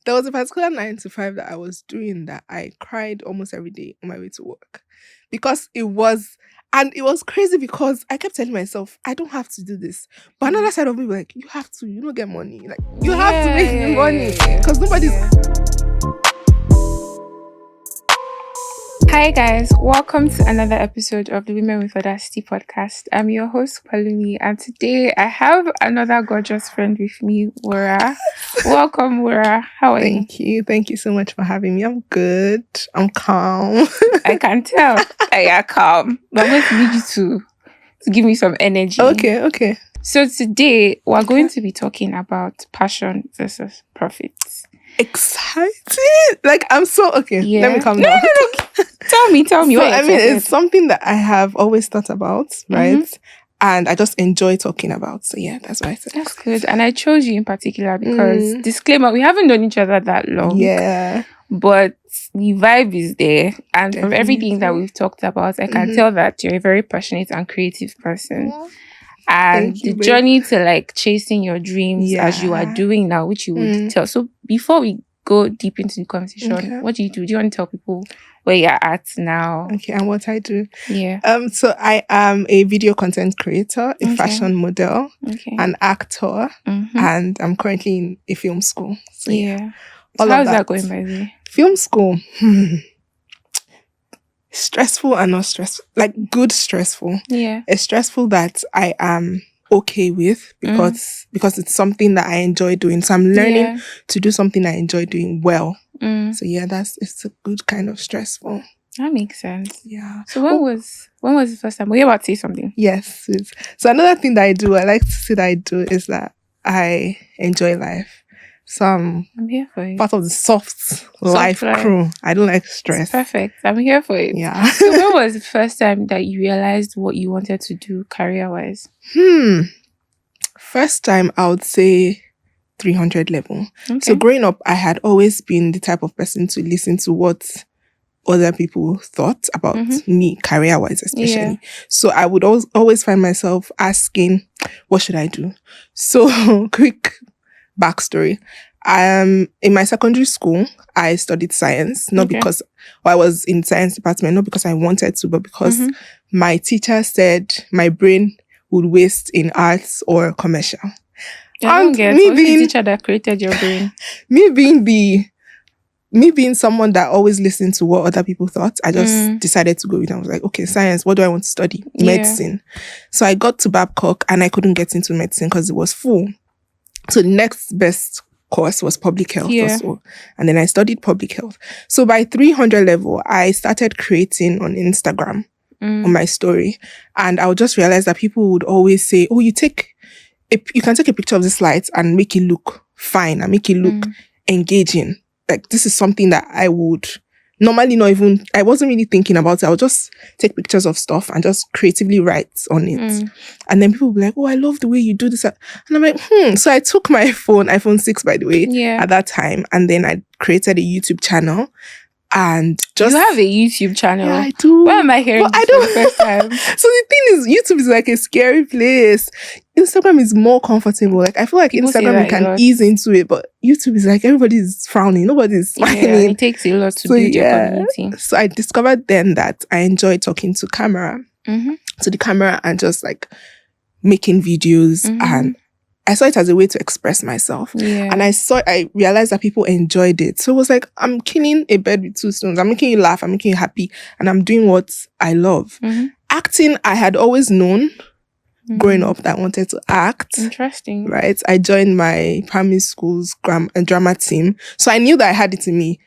there was a particular 9 to 5 that I was doing that I cried almost every day on my way to work because it was crazy because I kept telling myself, I don't have to do this. But another side of me was like, you have to, you don't get money. Like, you have to make the money because nobody's. Hi guys, welcome to another episode of the Women with Audacity podcast. I'm your host, Palumi, and today I have another gorgeous friend with me, Wura. Welcome, Wura. How are you? Thank you so much for having me. I'm good. I'm calm. I can tell that you're calm, but I'm going to need you to give me some energy. Okay. So today we're going to be talking about passion versus profits. Excited! Like, I'm so okay. Yeah. Let me calm down. No. Tell me. So, I mean, it's something that I have always thought about, right? Mm-hmm. And I just enjoy talking about. So, yeah, that's why I said that's good. And I chose you in particular because, disclaimer, we haven't known each other that long. Yeah. But the vibe is there. And from everything that we've talked about, I can tell that you're a very passionate and creative person. Yeah. And the journey to like chasing your dreams as you are doing now, which you would tell. So before we go deep into the conversation, what do you do? Do you want to tell people where you're at now? Okay, and what I do? Yeah. So I am a video content creator, a fashion model, an actor, and I'm currently in a film school. So yeah. So how is that going, by the way? Film school. Stressful and not stressful, like good stressful. Yeah, it's stressful that I am okay with because it's something that I enjoy doing. So I'm learning to do something I enjoy doing well. So yeah, it's a good kind of stressful. That makes sense. Yeah. So when was the first time? Were you about to say something? Yes. So another thing that I like to say that I do is that I enjoy life. So I'm here for it. Part of the soft life crew. I don't like stress. It's perfect. I'm here for it. Yeah. So when was the first time that you realized what you wanted to do career-wise? First time, I would say 300 level. Okay. So growing up, I had always been the type of person to listen to what other people thought about me career-wise, especially. Yeah. So I would always find myself asking, what should I do? So quick backstory. In my secondary school, I studied science, not because I was in science department, not because I wanted to, but because my teacher said my brain would waste in arts or commercial. I don't get what's the teacher that created your brain? Me being someone that always listened to what other people thought, I just decided to go with it. I was like, okay, science, what do I want to study? Medicine. So I got to Babcock and I couldn't get into medicine because it was full. So the next best course was public health also. And then I studied public health. So by 300 level, I started creating on Instagram on my story. And I would just realize that people would always say, oh, you can take a picture of the slides and make it look fine and make it look engaging. Like this is something that I would normally I wasn't really thinking about it. I would just take pictures of stuff and just creatively write on it. And then people would be like, oh, I love the way you do this. And I'm like, So I took my iPhone 6, by the way, at that time. And then I created a YouTube channel. And just... You have a YouTube channel? Yeah, I do. Why am I hearing this for the first time? So the thing is, YouTube is like a scary place. Instagram is more comfortable. Like, I feel like people Instagram you can ease into it, but YouTube is like everybody's frowning. Nobody's smiling. Yeah, it takes a lot to build your community. So I discovered then that I enjoy talking to the camera and just like making videos and I saw it as a way to express myself. Yeah. And I realized that people enjoyed it. So it was like, I'm killing a bird with two stones. I'm making you laugh. I'm making you happy. And I'm doing what I love. Acting, I had always known growing up that I wanted to act. Interesting. Right? I joined my primary school's drama team. So I knew that I had it in me.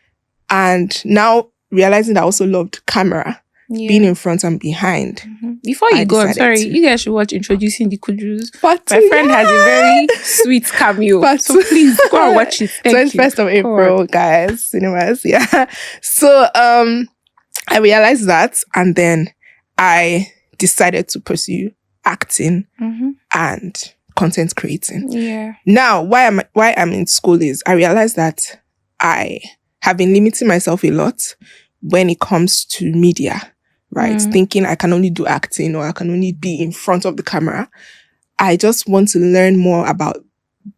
And now realizing that I also loved camera. Being in front and behind. Before you go, I'm sorry, you guys should watch Introducing the Kudus. My friend has a very sweet cameo. So please go and watch it. Thank you. 21st of April, guys. Cinemas, So I realized that and then I decided to pursue acting and content creating. Yeah. Now, why I'm in school is I realized that I have been limiting myself a lot when it comes to media. Right? Thinking I can only do acting or I can only be in front of the camera. I just want to learn more about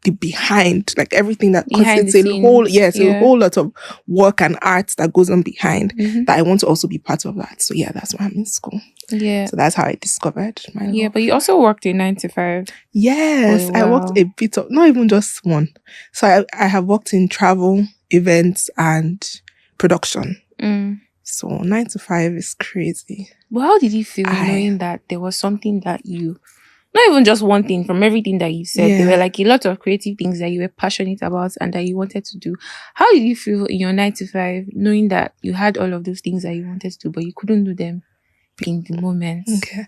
the behind, like everything that, because Behind it's the a whole, scenes. a whole lot of work and art that goes on behind, that I want to also be part of that. So yeah, that's why I'm in school. Yeah. So that's how I discovered my love. Yeah, but you also worked a 9 to 5. Yes, I worked a bit of, not even just one. So I have worked in travel, events, and production. So 9 to 5 is crazy. But how did you feel knowing that there was something that you, not even just one thing, from everything that you said, there were like a lot of creative things that you were passionate about and that you wanted to do. How did you feel in your 9 to 5 knowing that you had all of those things that you wanted to do, but you couldn't do them in the moment? Okay.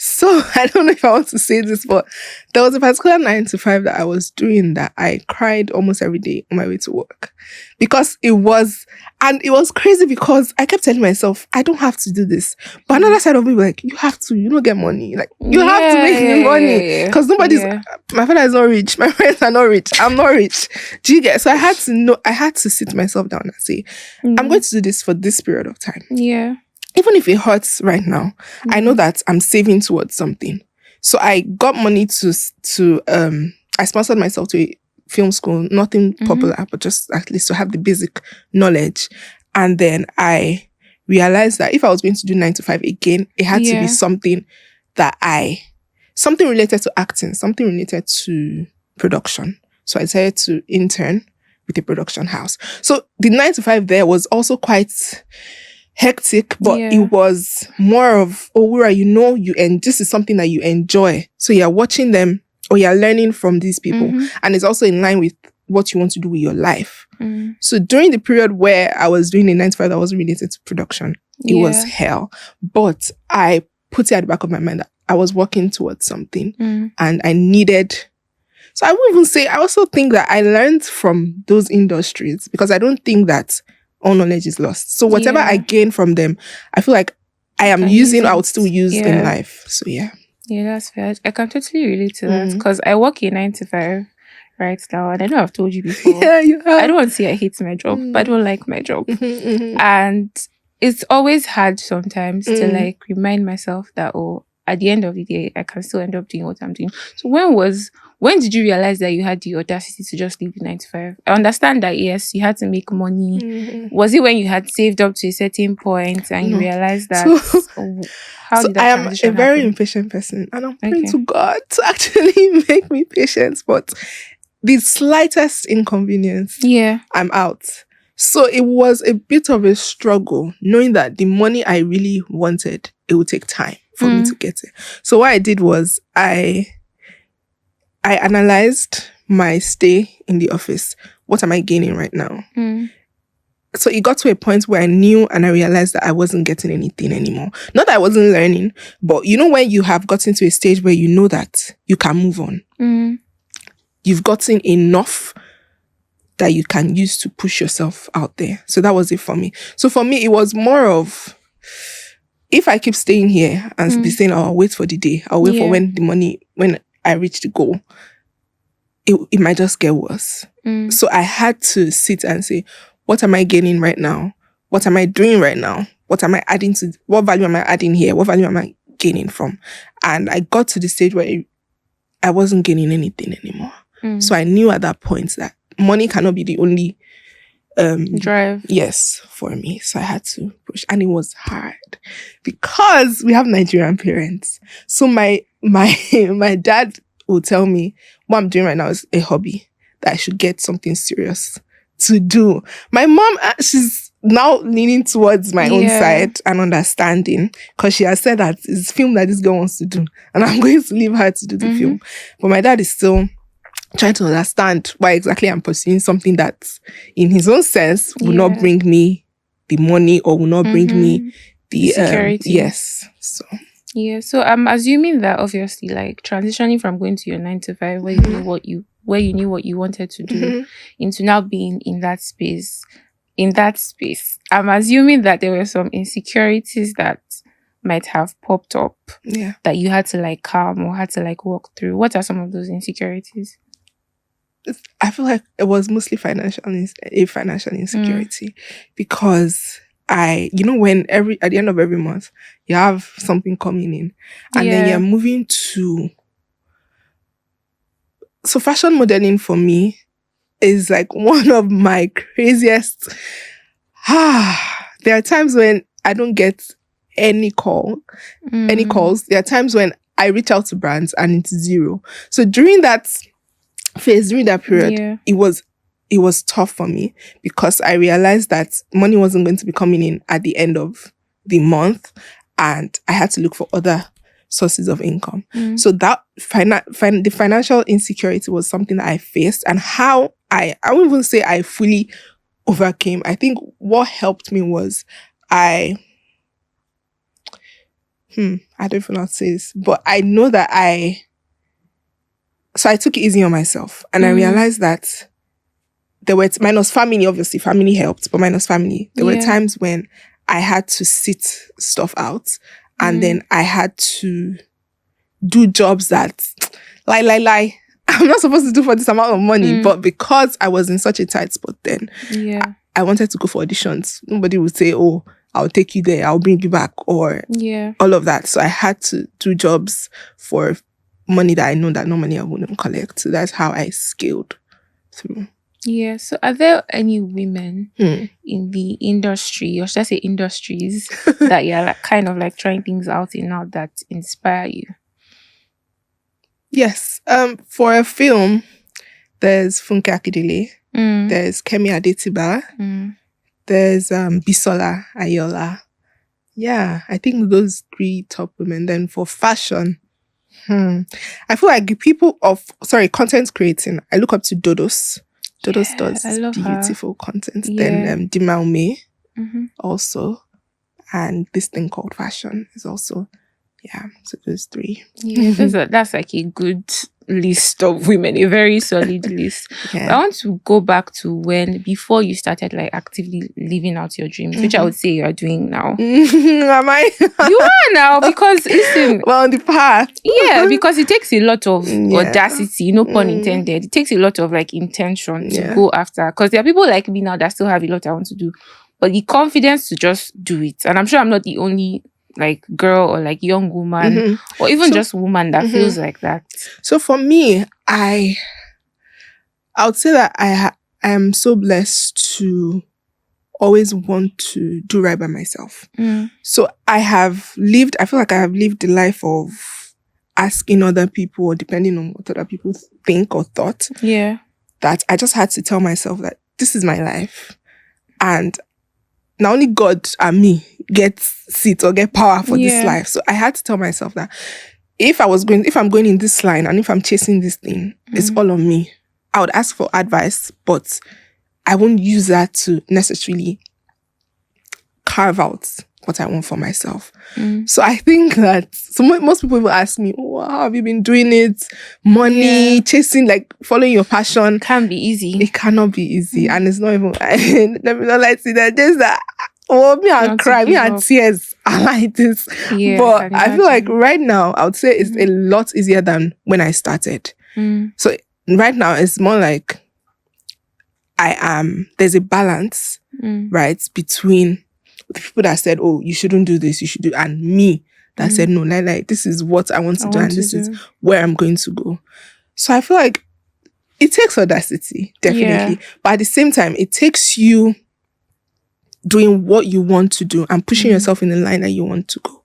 So I don't know if I want to say this, but there was a particular 9 to 5 that I was doing that I cried almost every day on my way to work, because it was crazy, because I kept telling myself, I don't have to do this. But another side of me was like, you have to, you don't get money. Like, you have to make the money. Because nobody's, my father is not rich. My friends are not rich. I'm not rich. Do you get? So I had to sit myself down and say, I'm going to do this for this period of time. Yeah. Even if it hurts right now, I know that I'm saving towards something. So I got money I sponsored myself to a film school, nothing popular, but just at least to have the basic knowledge. And then I realized that if I was going to do 9 to 5 again, it had to be something related to acting, something related to production. So I decided to intern with a production house. So the 9 to 5 there was also quite hectic, but it was more of, Wura, and this is something that you enjoy. So you're watching them, or you're learning from these people. And it's also in line with what you want to do with your life. So during the period where I was doing the 9 to 5 that wasn't related to production, it was hell. But I put it at the back of my mind that I was working towards something and I needed. So I won't even say, I also think that I learned from those industries, because I don't think that all knowledge is lost. So whatever I gain from them, I feel like I would still use in life. So yeah. Yeah, that's fair. I can totally relate to that, because I work a 9 to 5 right now, and I know I've told you before. You have. I don't want to say I hate my job, but I don't like my job. And it's always hard sometimes to like remind myself that, at the end of the day, I can still end up doing what I'm doing. So when did you realize that you had the audacity to just leave the 9 to 5? I understand that, yes, you had to make money. Was it when you had saved up to a certain point and you realized that? How did that transition happen? I am a very impatient person, and I'm praying to God to actually make me patient. But the slightest inconvenience, I'm out. So it was a bit of a struggle, knowing that the money I really wanted, it would take time for me to get it. So what I did was I analyzed my stay in the office. What am I gaining right now? So it got to a point where I knew and I realized that I wasn't getting anything anymore. Not that I wasn't learning, but when you have gotten to a stage where you know that you can move on, you've gotten enough that you can use to push yourself out there. So that was it for me. So for me, it was more of, if I keep staying here and be saying, I'll wait for the day, I'll wait for when I reach the goal, it might just get worse. So I had to sit and say, what am I gaining right now? What am I doing right now? What value am I adding here? What value am I gaining from? And I got to the stage where I wasn't gaining anything anymore. So I knew at that point that money cannot be the only drive. Yes, for me. So I had to push, and it was hard because we have Nigerian parents. So my dad will tell me what I'm doing right now is a hobby, that I should get something serious to do. My mom, she's now leaning towards my own side and understanding, because she has said that it's film that this girl wants to do, and I'm going to leave her to do the film. But my dad is still trying to understand why exactly I'm pursuing something that, in his own sense, will not bring me the money, or will not bring me the security. Yes. So yeah. So I'm assuming that obviously, like, transitioning from going to your 9 to 5, where you knew what you wanted to do, into now being in that space. I'm assuming that there were some insecurities that might have popped up that you had to like calm or had to like walk through. What are some of those insecurities? I feel like it was mostly financial insecurity, because when at the end of every month you have something coming in, and then you're moving to So fashion modeling for me is like one of my craziest. There are times when I don't get any calls. There are times when I reach out to brands and it's zero. So during that phase, during that period, it was tough for me because I realized that money wasn't going to be coming in at the end of the month, and I had to look for other sources of income. So that the financial insecurity was something that I faced, and how I won't even say I fully overcame. I think what helped me was I don't even know how to say this, but I know that I took it easy on myself, and I realized that there were minus family, obviously family helped, but minus family, there were times when I had to sit stuff out, and then I had to do jobs that lie I'm not supposed to do for this amount of money, but because I was in such a tight spot then, I wanted to go for auditions. Nobody would say, oh, I'll take you there, I'll bring you back, or all of that. So I had to do jobs for money that I know that normally I wouldn't collect. So that's how I scaled through. Yeah. So are there any women in the industry, or should I say industries, that you're like kind of like trying things out in now that inspire you? Yes. For a film, there's Funke Akindele, there's Kemi Adetiba, there's Bisola Ayola. Yeah, I think those 3 top women. Then for fashion, I feel like content creating, I look up to Dodos. Dodos does beautiful content. Then Dima Ume also, and this thing called fashion is also, so those 3. Yeah, that's like a good list of women, a very solid list. But I want to go back to before you started like actively living out your dreams, which I would say you are doing now. Am I? You are now, because listen. Well, on the path. Yeah, because it takes a lot of audacity, no pun intended. It takes a lot of like intention to go after. Because there are people like me now that still have a lot I want to do, but the confidence to just do it. And I'm sure I'm not the only like girl or like young woman or even just woman that feels like that. So for me, I would say that I am so blessed to always want to do right by myself. So I feel like I have lived the life of asking other people, or depending on what other people think or thought. Yeah. That I just had to tell myself that this is my life, and not only God and me get seat or get power for this life. So I had to tell myself that if I'm going in this line and if I'm chasing this thing, it's all on me. I would ask for advice, but I won't use that to necessarily carve out what I want for myself. So I think that most people will ask me, oh, how have you been doing it? Money, chasing, like following your passion. Can't be easy. It cannot be easy. And it's not even, let me not lie to you, that there's that, me and cry, me and tears. I like this. Yeah, but I feel like right now, I would say it's a lot easier than when I started. So right now, it's more like there's a balance, right, between the people that said, oh, you shouldn't do this, you should do, and me that said, no, like, this is what I want to do, and this is where I'm going to go. So I feel like it takes audacity, definitely. But at the same time, it takes you doing what you want to do and pushing yourself in the line that you want to go.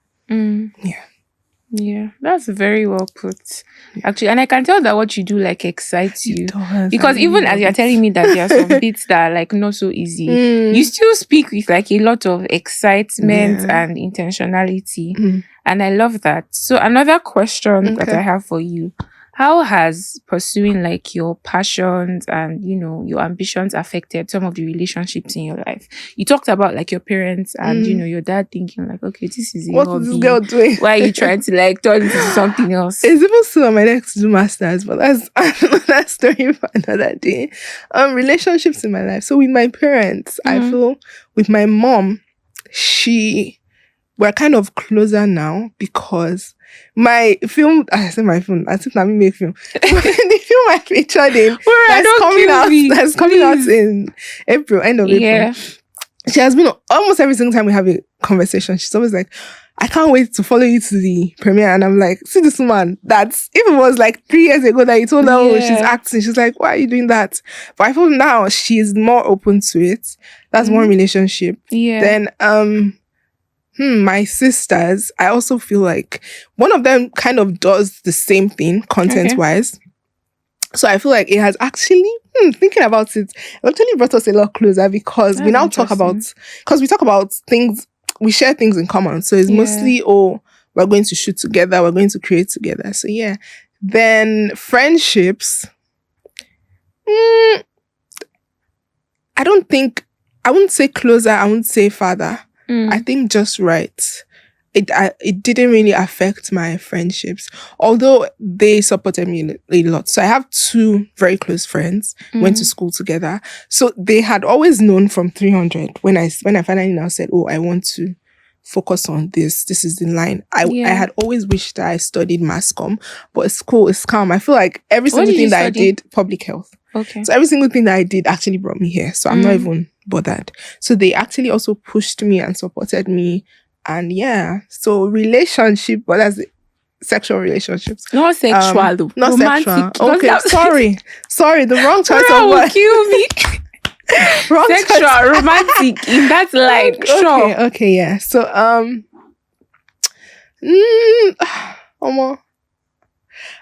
Yeah, that's very well put, actually. And I can tell that what you do like excites you. Because even as you're telling me that there are some bits that are like not so easy, you still speak with like a lot of excitement and intentionality. And I love that. So another question that I have for you: how has pursuing like your passions and, you know, your ambitions affected some of the relationships in your life? You talked about like your parents and, you know, your dad thinking like, okay, this is a what hobby. is this girl doing? Why are you trying to like turn it into something else? It's even still on my next to do masters, but that's another story for another day. Relationships in my life. So with my parents, I feel with my mom, we're kind of closer now because my film, I think let me make film. The film I featured in that's coming out in April, end of April. She has been almost every single time we have a conversation, she's always like, I can't wait to follow you to the premiere. And I'm like, see this woman, that's, if it was like 3 years ago that you told her, oh, she's acting, she's like, why are you doing that? But I feel now she's more open to it. That's one relationship. Yeah. Then, my sisters, I also feel like one of them kind of does the same thing content-wise. So I feel like it has actually, thinking about it actually brought us a lot closer, because we now talk about, because we talk about things, we share things in common. So it's mostly, we're going to shoot together, we're going to create together. So yeah. Then friendships, I wouldn't say closer, I wouldn't say farther. I think just right. It didn't really affect my friendships, although they supported me a lot. So I have 2 very close friends, went to school together. So they had always known from 300 when I finally now said, oh, I want to focus on this. This is the line. I had always wished that I studied mass comm, but it's cool, it's calm. I feel like every single thing that I did, public health. Okay. So every single thing that I did actually brought me here. So I'm not even bothered. So they actually also pushed me and supported me. And yeah, so relationship, but that's sexual relationships. Not sexual, though. Not romantic. Sexual. Okay, sorry, the wrong choice of will word. kill me. Wrong sexual, choice. romantic in that line. Sure. Okay, yeah. So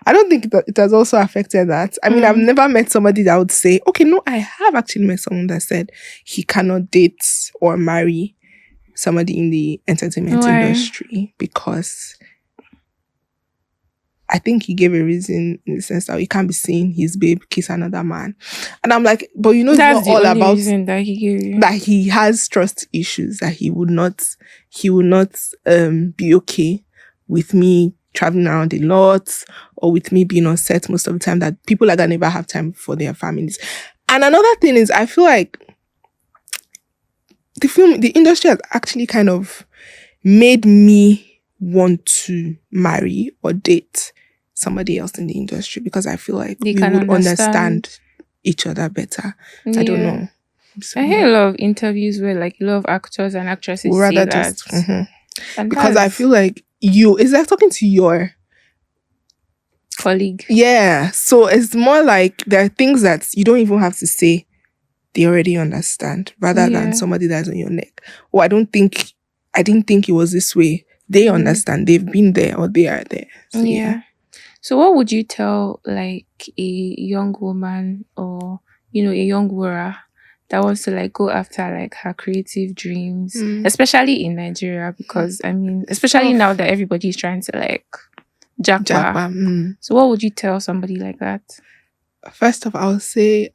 I don't think it has also affected that. I mean, I've never met somebody that would say, okay, no, I have actually met someone that said he cannot date or marry somebody in the entertainment industry, because I think he gave a reason in the sense that he can't be seeing his babe kiss another man. And I'm like, but you know, that's it's not all about reason that he gave you. That he has trust issues, that he would not be okay with me traveling around a lot, or with me being on set most of the time, that people are gonna never have time for their families. And another thing is, I feel like the industry has actually kind of made me want to marry or date somebody else in the industry, because I feel like we would understand each other better. I don't know. So, I hear a lot of interviews where like a lot of actors and actresses say that. Because I feel like it's like talking to your colleague. Yeah. So it's more like there are things that you don't even have to say. They already understand, rather than somebody that's on your neck. Oh, I didn't think it was this way. They understand. They've been there, or they are there. So, yeah. So what would you tell like a young woman, or a young Wura that wants to like go after like her creative dreams, especially in Nigeria, because I mean, especially now that everybody's trying to like jackpot. So what would you tell somebody like that? First off, I would say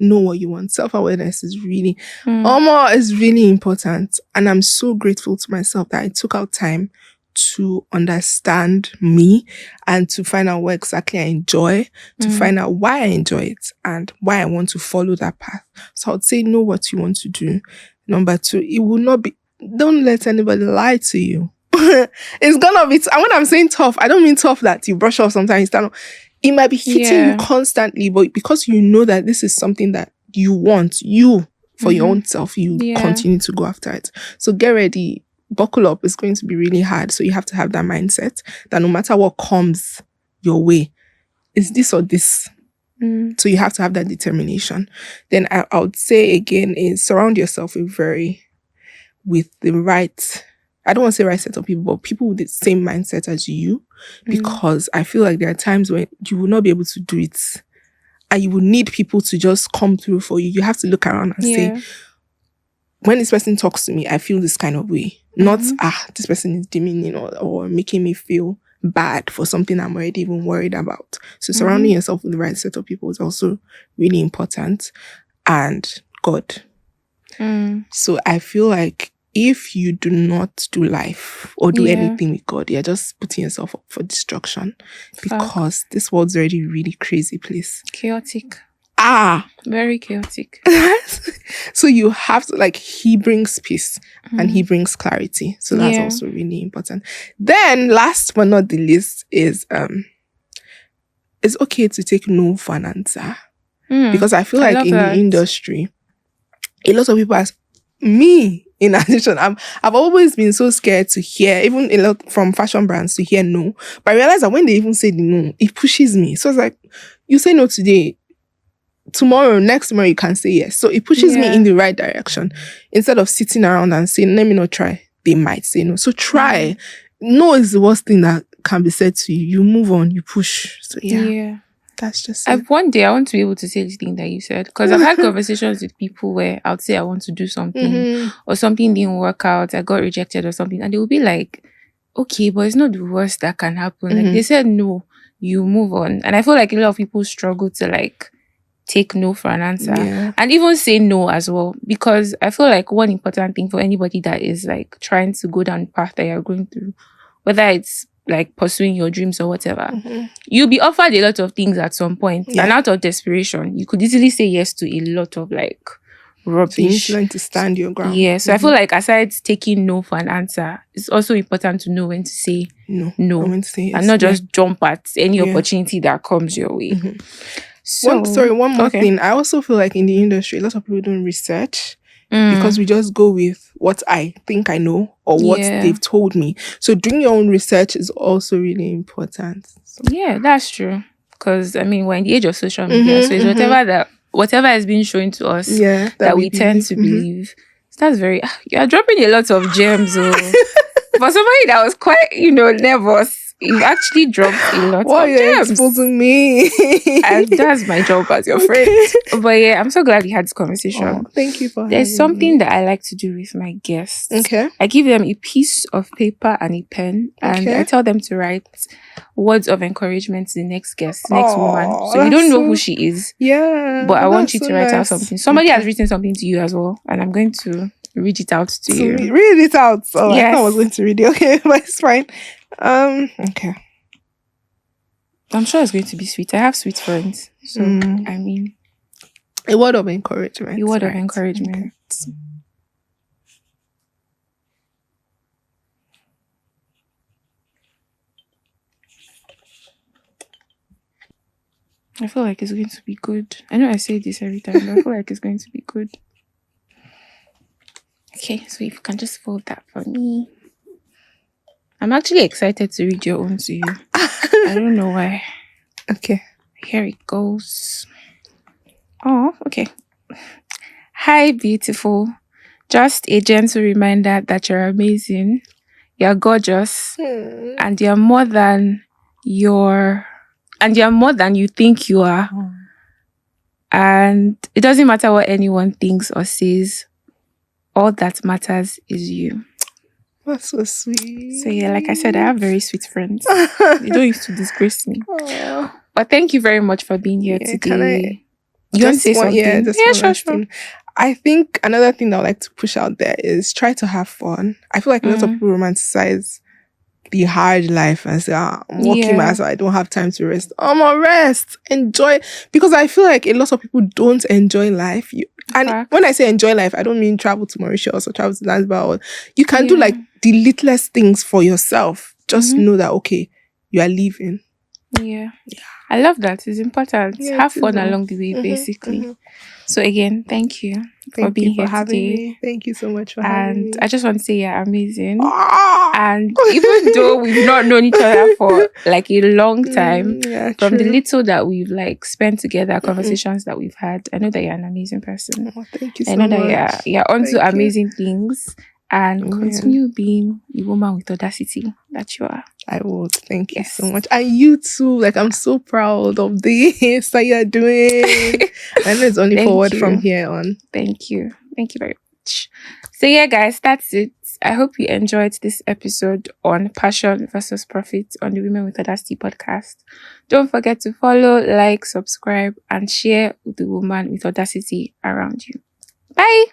know what you want. Self-awareness is really is really important, and I'm so grateful to myself that I took out time to understand me and to find out what exactly I enjoy, to find out why I enjoy it and why I want to follow that path. So I would say know what you want to do. Number 2, it will not be, don't let anybody lie to you. It's gonna be, and when I'm saying tough, I don't mean tough that you brush off sometimes, it might be hitting you constantly, but because you know that this is something that you want, for your own self, you continue to go after it. So get ready, buckle up. It's going to be really hard. So you have to have that mindset that no matter what comes your way, it's this or this. So you have to have that determination. Then I would say again is surround yourself with the right, I don't want to say right set of people, but people with the same mindset as you, because I feel like there are times when you will not be able to do it, and you will need people to just come through for you. You have to look around and say, when this person talks to me, I feel this kind of way. Not, this person is demeaning or making me feel bad for something I'm already even worried about. So surrounding yourself with the right set of people is also really important. And God. So I feel like if you do not do life or do anything with God, you're just putting yourself up for destruction. Because this world's already a really crazy place. Chaotic. Very chaotic. So you have to, like, he brings peace and he brings clarity. So that's also really important. Then last but not the least is it's okay to take no for an answer. Because I feel like in the industry, a lot of people are me, in addition, I've always been so scared to hear, even a lot from fashion brands, to hear no. But I realized that when they even say the no, it pushes me. So it's like, you say no today, next tomorrow you can say yes. So it pushes me in the right direction. Instead of sitting around and saying, let me not try, they might say no. So try. No is the worst thing that can be said to you. You move on, you push. So yeah. That's just it. One day I want to be able to say the thing that you said, because I've had conversations with people where I would say I want to do something or something didn't work out, I got rejected or something, and they will be like, okay, but it's not the worst that can happen. Like they said no, you move on. And I feel like a lot of people struggle to like take no for an answer and even say no as well, because I feel like one important thing for anybody that is like trying to go down the path that you're going through, whether it's like pursuing your dreams or whatever, you'll be offered a lot of things at some point, and out of desperation you could easily say yes to a lot of like rubbish. So you need to learn to stand your ground. So I feel like aside taking no for an answer, it's also important to know when to say no when to say yes. And not just jump at any opportunity that comes your way. So one more thing, I also feel like in the industry a lot of people don't research because we just go with what I think I know or what they've told me. So doing your own research is also really important. So. Yeah, that's true. Because I mean, we're in the age of social media, so it's whatever has been shown to us that we tend to believe. So that's very. You are dropping a lot of gems, for somebody that was quite, nervous. You've actually dropped a lot of gems. Why are you exposing me? That's my job as your friend. But yeah, I'm so glad we had this conversation. Thank you for There's something that I like to do with my guests. Okay. I give them a piece of paper and a pen, and I tell them to write words of encouragement to the next guest, next woman. So you don't know who she is. Yeah. But I want you to write out something. Somebody has written something to you as well, and I'm going to read it out to you. Read it out. Oh, yes. I thought I was going to read it. Okay, but it's fine. Okay. I'm sure it's going to be sweet. I have sweet friends. So, I mean... A word of encouragement. A word of encouragement. Okay. I feel like it's going to be good. I know I say this every time, but I feel like it's going to be good. Okay, so if you can just fold that for me. I'm actually excited to read your own to you. I don't know why. Okay. Here it goes. Oh, okay. Hi, beautiful. Just a gentle reminder that you're amazing. You're gorgeous. And you're more than you think you are. And it doesn't matter what anyone thinks or says. All that matters is you. That's so sweet. So yeah, like I said, I have very sweet friends. They don't used to disgrace me. But thank you very much for being here today. You want to say something? Yeah, sure. I think another thing that I would like to push out there is try to have fun. I feel like a lot of people romanticize the hard life and say, I'm working my ass off, I don't have time to rest. Rest, enjoy. Because I feel like a lot of people don't enjoy life. And when I say enjoy life, I don't mean travel to Mauritius or travel to Zanzibar. You can do like the littlest things for yourself. Just know that, okay, you are leaving. Yeah. I love that. It's important. Have fun along the way, basically. So again, thank you for being here today. Thank you so much for having me. And I just want to say you're amazing. And even though we've not known each other for like a long time, from the little that we've like spent together, conversations that we've had, I know that you're an amazing person. Thank you so much. I know that you're onto amazing things. And continue being the woman with audacity that you are. I would. Thank you so much. And you too. Like, I'm so proud of this that you're doing. I know it's only forward from here on. Thank you. Thank you very much. So yeah, guys, that's it. I hope you enjoyed this episode on Passion versus Profit on the Women with Audacity podcast. Don't forget to follow, like, subscribe, and share the Woman with Audacity around you. Bye!